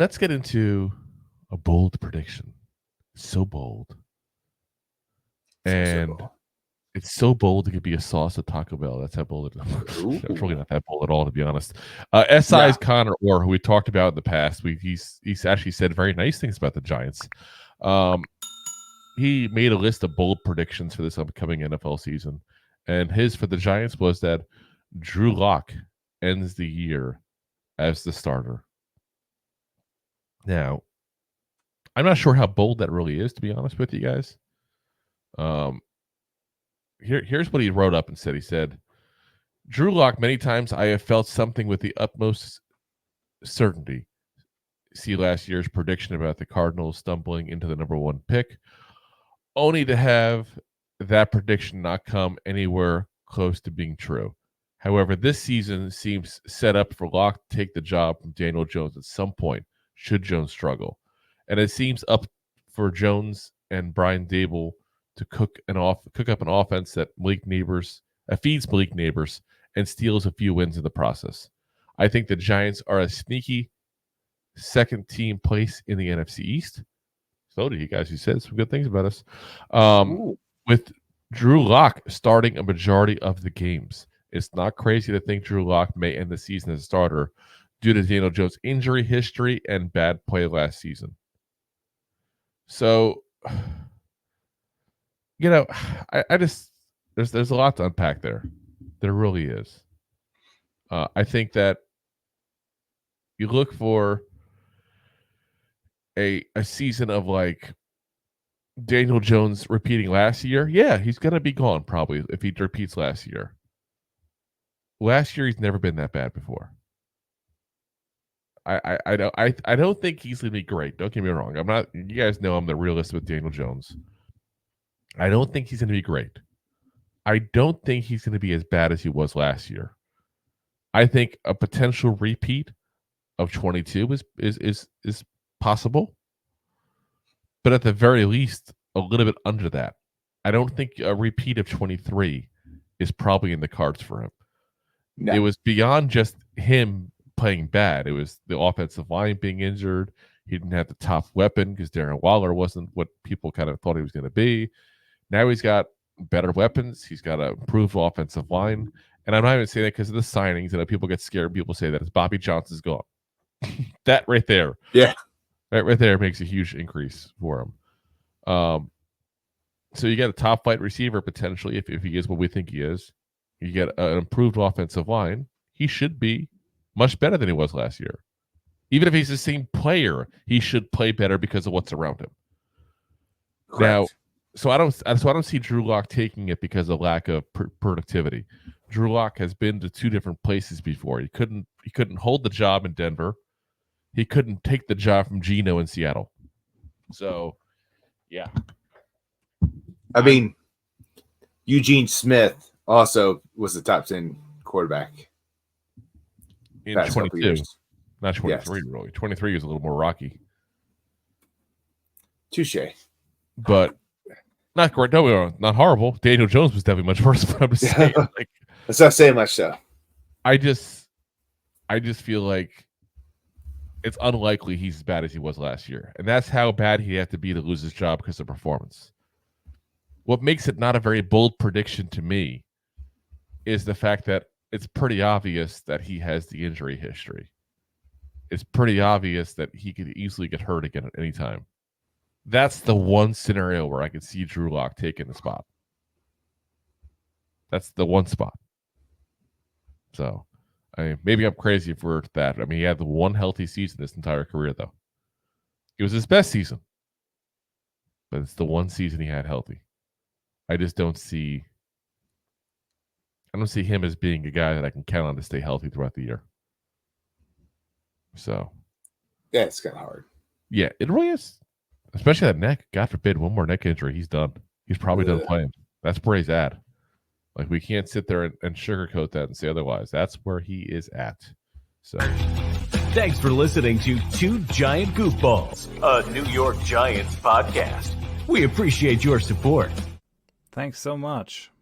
let's get into a bold prediction. So bold. And it's so bold it could be a sauce at Taco Bell. That's how bold it is. It's really not that bold at all, to be honest. SI's Connor Orr, who we talked about in the past, he's actually said very nice things about the Giants. He made a list of bold predictions for this upcoming NFL season. And his for the Giants was that Drew Lock ends the year as the starter. Now, I'm not sure how bold that really is, to be honest with you guys. Here's what he wrote up and said. He said, Drew Lock, many times I have felt something with the utmost certainty. See last year's prediction about the Cardinals stumbling into the number 1 pick, only to have that prediction not come anywhere close to being true. However, this season seems set up for Lock to take the job from Daniel Jones at some point, should Jones struggle. And it seems up for Jones and Brian Daboll to cook up an offense that feeds Malik Nabers and steals a few wins in the process. I think the Giants are a sneaky second team place in the NFC East. So do you guys who said some good things about us. With Drew Lock starting a majority of the games. It's not crazy to think Drew Lock may end the season as a starter due to Daniel Jones' injury history and bad play last season. So, I just there's a lot to unpack there. There really is. I think that you look for a season of like Daniel Jones repeating last year. Yeah, he's gonna be gone probably if he repeats last year. Last year he's never been that bad before. I don't think he's gonna be great. Don't get me wrong. I'm not. You guys know I'm the realist with Daniel Jones. I don't think he's gonna be great. I don't think he's gonna be as bad as he was last year. I think a potential repeat of 22 is possible, but at the very least, a little bit under that. I don't think a repeat of 23 is probably in the cards for him. No. It was beyond just him playing bad. It was the offensive line being injured. He didn't have the top weapon because Darren Waller wasn't what people kind of thought he was going to be. Now he's got better weapons. He's got an improved offensive line. And I'm not even saying that because of the signings. And people get scared. People say that it's Bobby Johnson's gone. That right there. Yeah. That right there makes a huge increase for him. So you get a top flight receiver potentially if he is what we think he is. You get an improved offensive line. He should be much better than he was last year. Even if he's the same player, he should play better because of what's around him. Correct. Now, so I don't see Drew Lock taking it because of lack of productivity. Drew Lock has been to 2 different places before. He couldn't hold the job in Denver. He couldn't take the job from Geno in Seattle. So, yeah. I mean, Eugene Smith also was the top 10 quarterback in 22. Not 23, yes. Really. 23 is a little more rocky. Touche. But not great. No, not horrible. Daniel Jones was definitely much worse. But I'm just saying, that's not saying much, so. I just feel like it's unlikely he's as bad as he was last year. And that's how bad he had to be to lose his job because of performance. What makes it not a very bold prediction to me is the fact that it's pretty obvious that he has the injury history. It's pretty obvious that he could easily get hurt again at any time. That's the one scenario where I could see Drew Lock taking the spot. That's the one spot. So, maybe I'm crazy for that. I mean, he had the one healthy season this entire career, though. It was his best season. But it's the one season he had healthy. I just don't see him as being a guy that I can count on to stay healthy throughout the year. So. Yeah, it's kind of hard. Yeah, it really is. Especially that neck. God forbid, one more neck injury, he's done. He's probably done playing. That's where he's at. Like, we can't sit there and sugarcoat that and say otherwise. That's where he is at. So, thanks for listening to Two Giant Goofballs, a New York Giants podcast. We appreciate your support. Thanks so much.